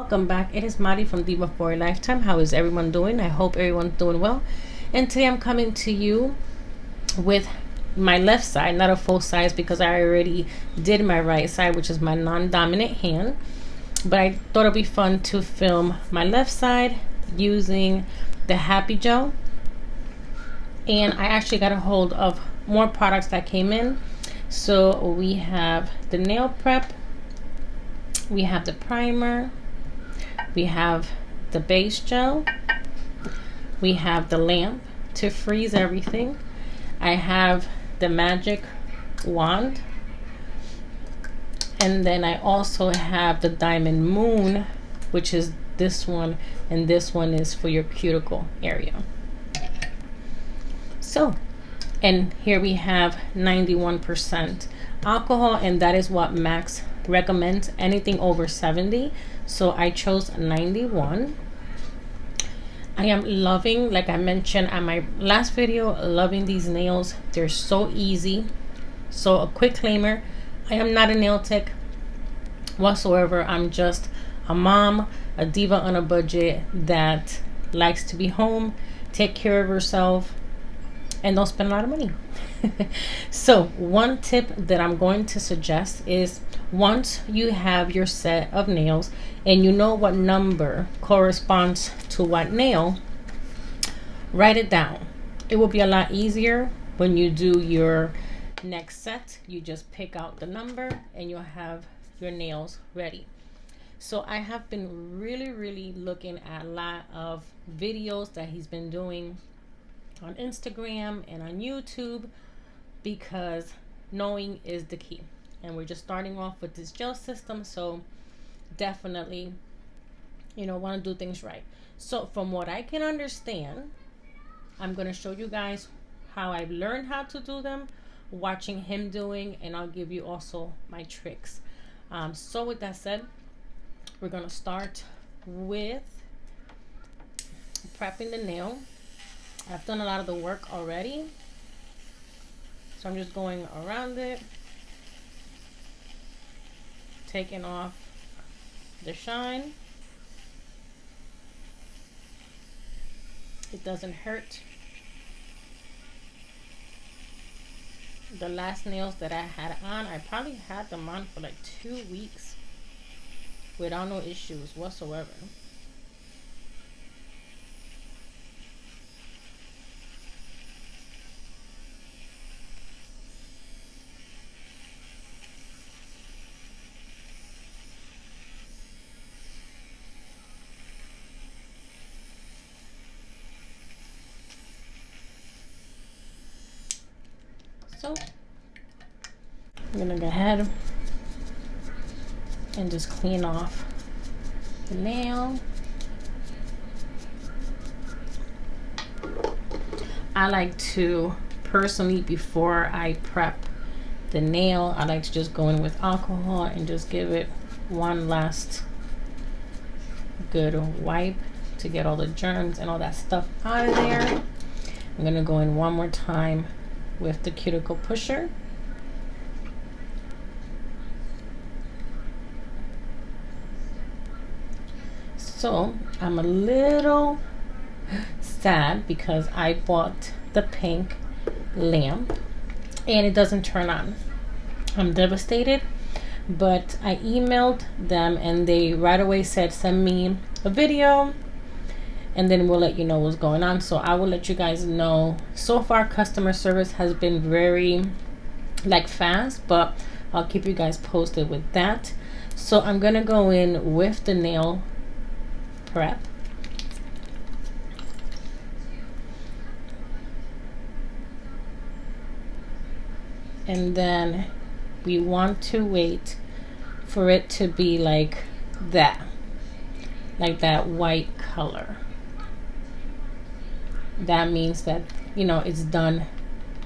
welcome back. It is Mari from Diva for a Lifetime. How is everyone doing? I hope everyone's doing well. And today I'm coming to you with my left side, not a full size because I already did my right side, which is my non-dominant hand. But I thought it'd be fun to film my left side using the HappyGel. And I actually got a hold of more products that came in. So we have the nail prep, we have the primer, we have the base gel, we have the lamp to freeze everything. I have the magic wand, and then I also have the diamond moon, which is this one, and this one is for your cuticle area. So, and here we have 91% alcohol, and that is what Max recommends, anything over 70. So I chose 91. I am loving, like I mentioned on my last video, loving these nails. They're so easy. So a quick claimer, I am not a nail tech whatsoever. I'm just a mom, a diva on a budget that likes to be home, take care of herself, and don't spend a lot of money. So one tip that I'm going to suggest is, once you have your set of nails and you know what number corresponds to what nail, write it down. It will be a lot easier when you do your next set. You just pick out the number and you'll have your nails ready. So I have been really looking at a lot of videos that he's been doing on Instagram and on YouTube, because knowing is the key. And we're just starting off with this gel system, so definitely, want to do things right. So from what I can understand, I'm going to show you guys how I've learned how to do them, watching him doing, and I'll give you also my tricks. So with that said, we're going to start with prepping the nail. I've done a lot of the work already, so I'm just going around it, taking off the shine. It doesn't hurt. The last nails that I had on, I probably had them on for like 2 weeks without no issues whatsoever. So I'm gonna go ahead and just clean off the nail. I like to personally, before I prep the nail, I like to just go in with alcohol and just give it one last good wipe to get all the germs and all that stuff out of there. I'm gonna go in one more time with the cuticle pusher. So I'm a little sad because I bought the pink lamp and it doesn't turn on. I'm devastated, but I emailed them and they right away said send me a video and then we'll let you know what's going on. So I will let you guys know. So far customer service has been very fast, but I'll keep you guys posted with that. So I'm gonna go in with the nail prep. And then we want to wait for it to be like that white color. That means that it's done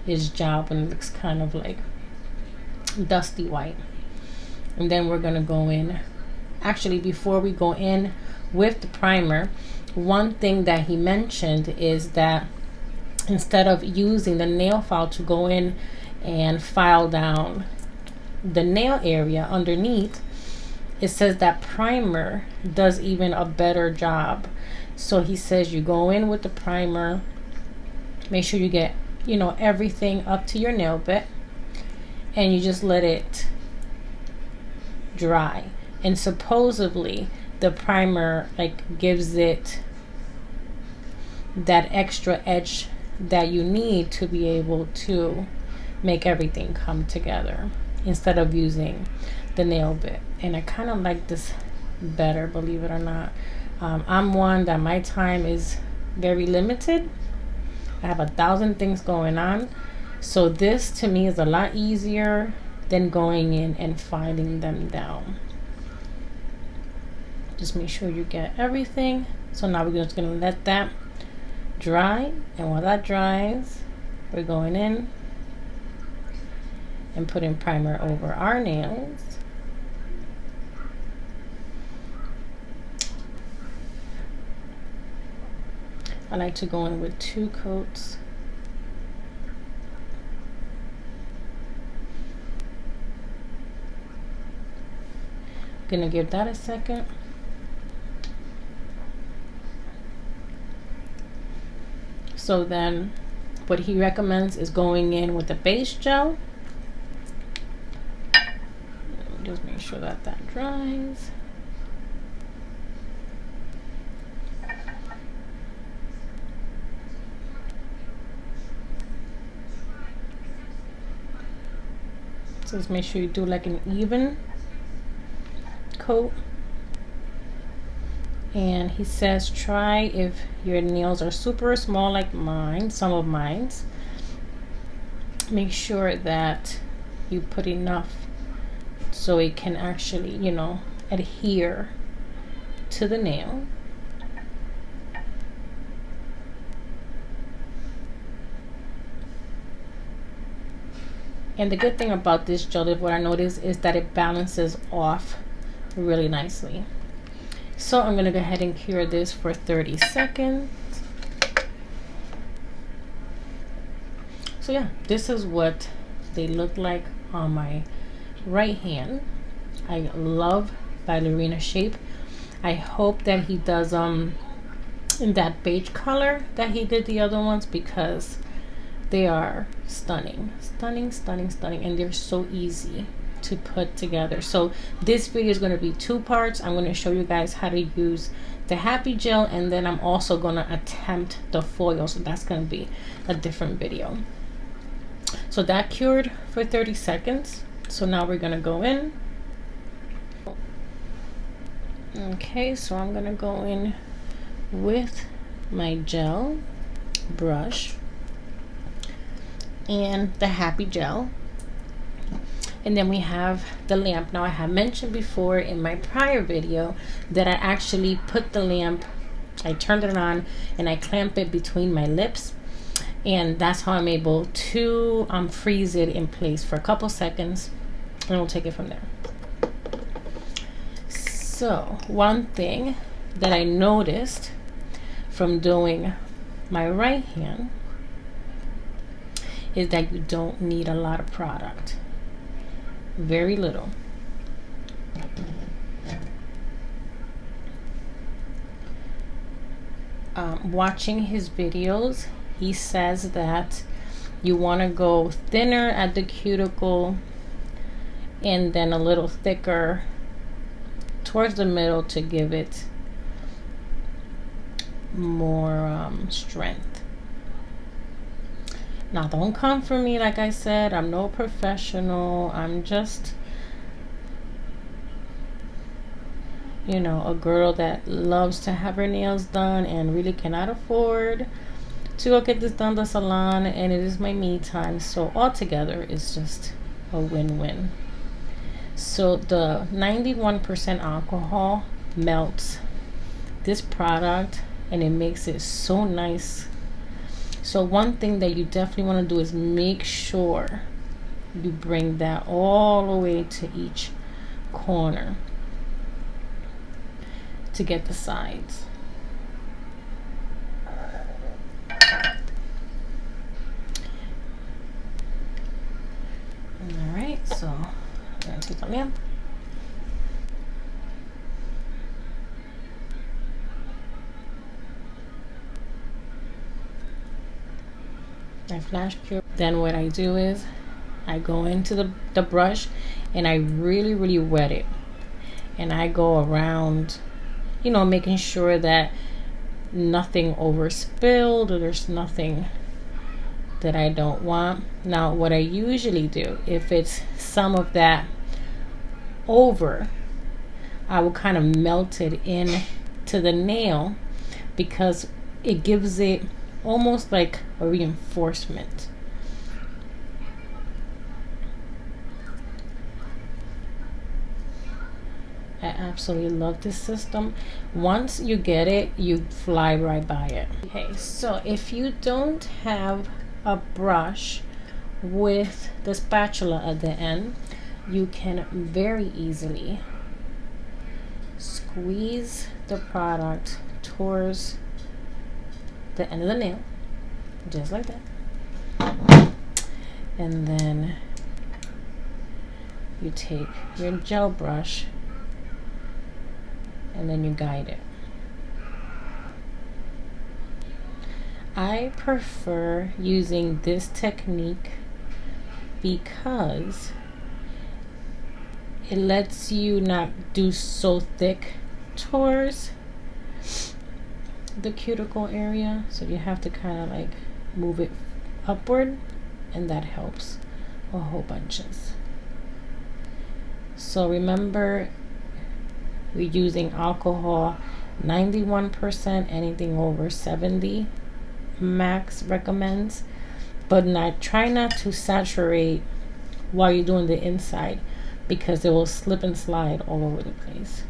its job and it looks kind of like dusty white. And then we're gonna go in. Actually, before we go in with the primer, one thing that he mentioned is that instead of using the nail file to go in and file down the nail area underneath, it says that primer does even a better job. So he says you go in with the primer, make sure you get, you know, everything up to your nail bit, and you just let it dry. And supposedly the primer like gives it that extra edge that you need to be able to make everything come together instead of using the nail bit. And I kind of like this better, believe it or not. I'm one that my time is very limited. I have 1,000 things going on, so this to me is a lot easier than going in and filing them down. Just make sure you get everything. So now we're just gonna let that dry, and while that dries, we're going in and putting primer over our nails. I like to go in with 2 coats. Gonna give that a second. So then what he recommends is going in with the base gel. Just make sure that that dries. So just make sure you do like an even coat. And he says try if your nails are super small like mine, some of mine's. Make sure that you put enough so it can actually, you know, adhere to the nail. And the good thing about this gel, is what I noticed, is that it balances off really nicely. So I'm gonna go ahead and cure this for 30 seconds. So yeah, this is what they look like on my right hand. I love ballerina shape. I hope that he does in that beige color that he did the other ones, because they are stunning, stunning, stunning, stunning, and they're so easy to put together. So this video is going to be 2 parts. I'm going to show you guys how to use the HappyGel, and then I'm also going to attempt the foil, so that's going to be a different video. So that cured for 30 seconds. So now we're going to go in. Okay, so I'm going to go in with my gel brush and the HappyGel, and then we have the lamp. Now I have mentioned before in my prior video that I actually put the lamp, I turned it on and I clamp it between my lips, and that's how I'm able to freeze it in place for a couple seconds, and we'll take it from there. So one thing that I noticed from doing my right hand is that you don't need a lot of product. Very little. Watching his videos, he says that you want to go thinner at the cuticle and then a little thicker towards the middle to give it more strength. Now don't come for me, like I said, I'm no professional. I'm just, you know, a girl that loves to have her nails done and really cannot afford to go get this done at the salon, and it is my me time. So altogether it's just a win-win. So the 91% alcohol melts this product and it makes it so nice. So one thing that you definitely want to do is make sure you bring that all the way to each corner to get the sides. Alright, so I'm going to take the lamp. I flash cure. Then what I do is I go into the brush and I really wet it, and I go around, you know, making sure that nothing overspilled or there's nothing that I don't want. Now what I usually do, if it's some of that over, I will kind of melt it in to the nail because it gives it almost like a reinforcement. I absolutely love this system. Once you get it, you fly right by it. Okay, so if you don't have a brush with the spatula at the end, you can very easily squeeze the product towards the end of the nail, just like that. And then you take your gel brush and then you guide it. I prefer using this technique because it lets you not do so thick towards the cuticle area, so you have to kind of like move it upward, and that helps a whole bunches. So remember, we're using alcohol 91%, anything over 70 Max recommends, but try not to saturate while you're doing the inside because it will slip and slide all over the place.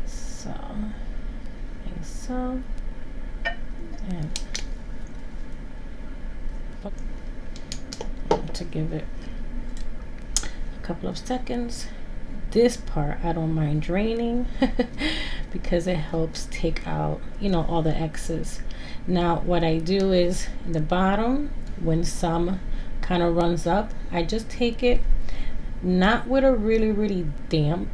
So like so, and to give it a couple of seconds. This part I don't mind draining because it helps take out, you know, all the excess. Now what I do is in the bottom, when some kind of runs up, I just take it, not with a really damp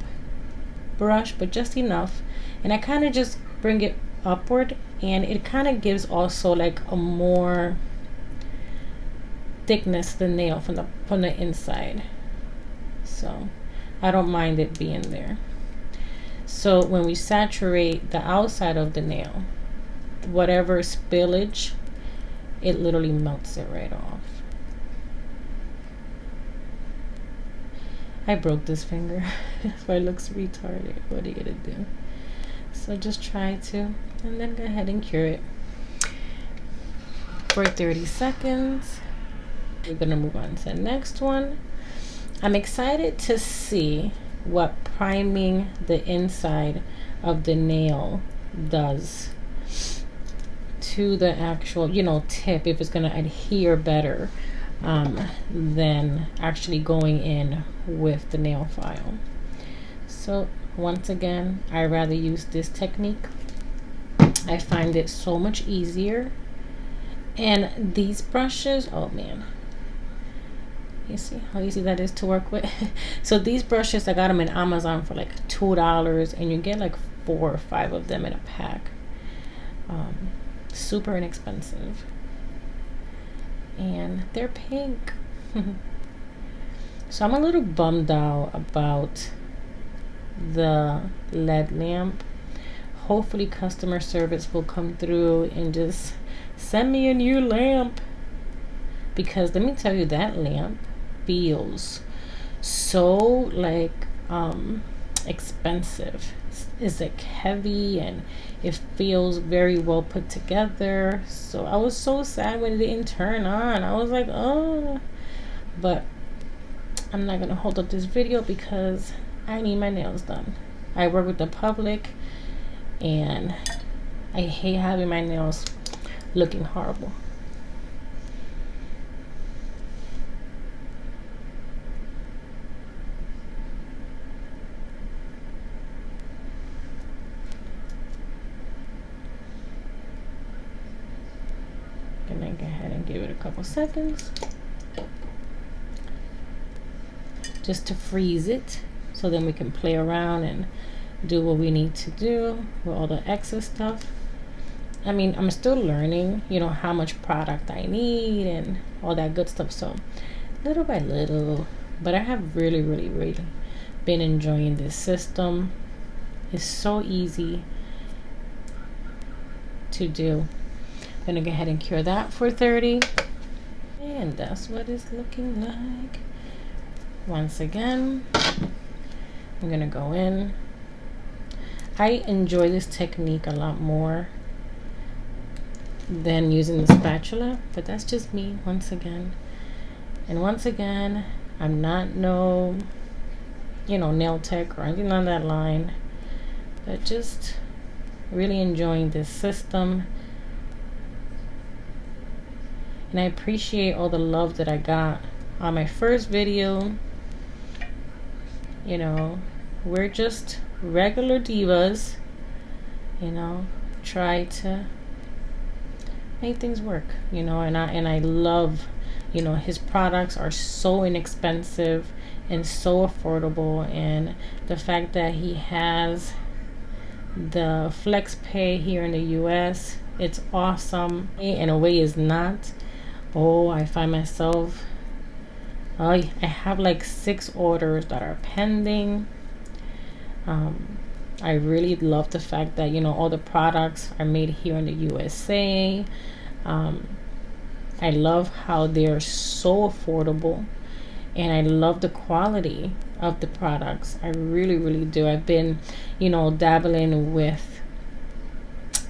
brush, but just enough, and I kind of just bring it upward, and it kind of gives also like a more thickness to the nail from the inside. So I don't mind it being there. So when we saturate the outside of the nail, whatever spillage, it literally melts it right off. I broke this finger. That's why it looks retarded. What are you gonna do? So just try to, and then go ahead and cure it for 30 seconds. We're gonna move on to the next one. I'm excited to see what priming the inside of the nail does to the actual, you know, tip, if it's gonna adhere better than actually going in with the nail file. So once again, I rather use this technique. I find it so much easier, and these brushes, oh man, you see how easy that is to work with. So these brushes, I got them in Amazon for like $2, and you get like 4 or 5 of them in a pack. Super inexpensive, and they're pink. So I'm a little bummed out about the LED lamp. Hopefully customer service will come through and just send me a new lamp, because let me tell you, that lamp feels so like expensive. It's like heavy, and it feels very well put together. So I was so sad when it didn't turn on. I was like, oh, but I'm not gonna hold up this video because I need my nails done. I work with the public, and I hate having my nails looking horrible. Gonna go ahead and give it a couple seconds just to freeze it, so then we can play around and do what we need to do with all the excess stuff. I mean, I'm still learning, you know, how much product I need and all that good stuff. So little by little, but I have really, really, really been enjoying this system. It's so easy to do. I'm gonna go ahead and cure that for 30. And that's what it's looking like. Once again, I'm gonna go in. I enjoy this technique a lot more than using the spatula, but that's just me once again. And once again, I'm not no, you know, nail tech or anything on that line, but just really enjoying this system. And I appreciate all the love that I got on my first video. You know, we're just regular divas, you know, try to make things work, you know, and I love, you know, his products are so inexpensive and so affordable, and the fact that he has the flex pay here in the US, it's awesome. In a way is not. Oh, I find myself, I have like 6 orders that are pending. I really love the fact that, you know, all the products are made here in the USA. I love how they're so affordable, and I love the quality of the products. I really, really do. I've been, you know, dabbling with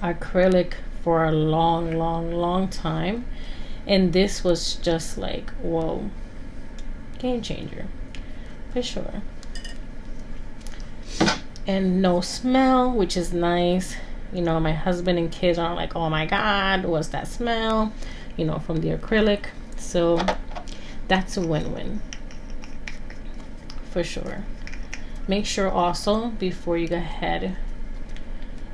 acrylic for a long time, and this was just like, whoa, game changer for sure. And no smell, which is nice. You know, my husband and kids aren't like, oh my god, what's that smell, you know, from the acrylic. So that's a win-win for sure. Make sure also before you go ahead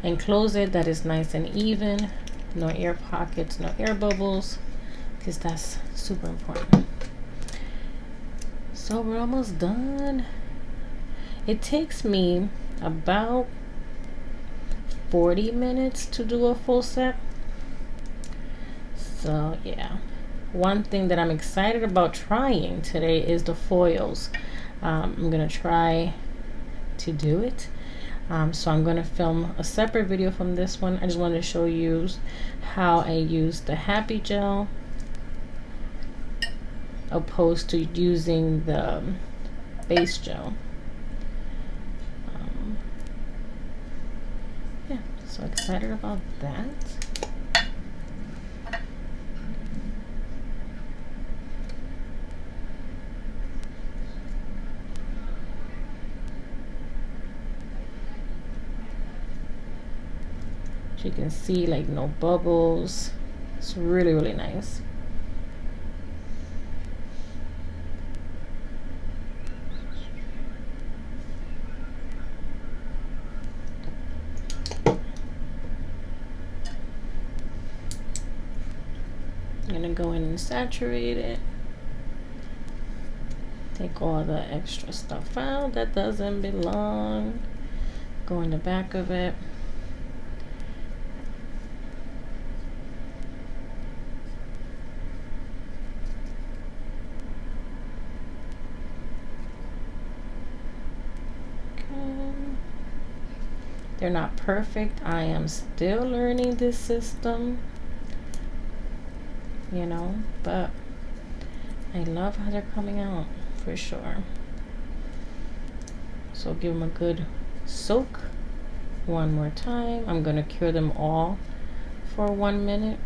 and close it that it's nice and even, no air pockets, no air bubbles, because that's super important. So we're almost done. It takes me about 40 minutes to do a full set. So yeah, one thing that I'm excited about trying today is the foils. I'm gonna try to do it. So I'm gonna film a separate video from this one. I just wanted to show you how I use the HappyGel opposed to using the base gel. Yeah, so excited about that. You can see like no bubbles. It's really, really nice. I'm gonna go in and saturate it. Take all the extra stuff out that doesn't belong. Go in the back of it. They're not perfect. I am still learning this system, you know, but I love how they're coming out for sure. So give them a good soak one more time. I'm gonna cure them all for 1 minute.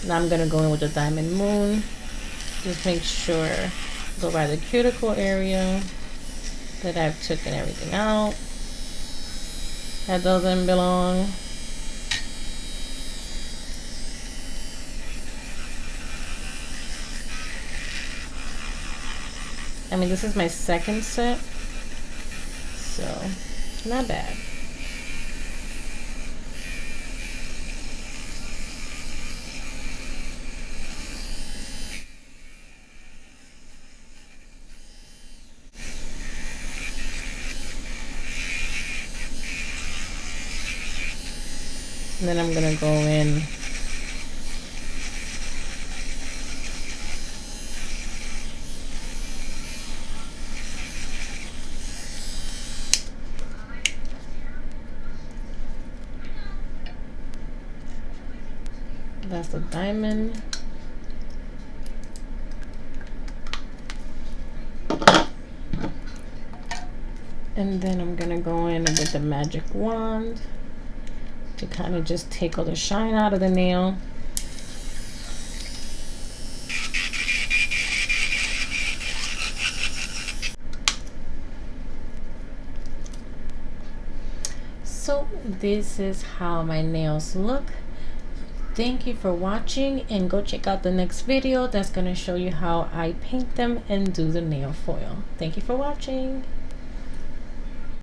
Now I'm gonna go in with the Diamond Moon. Just make sure, go by the cuticle area that I've taken everything out that doesn't belong. I mean, this is my second set, so not bad. And then I'm gonna go in that's the diamond. And then I'm gonna go in with the magic wand to kind of just take all the shine out of the nail. So this is how my nails look. Thank you for watching, and go check out the next video that's going to show you how I paint them and do the nail foil. Thank you for watching.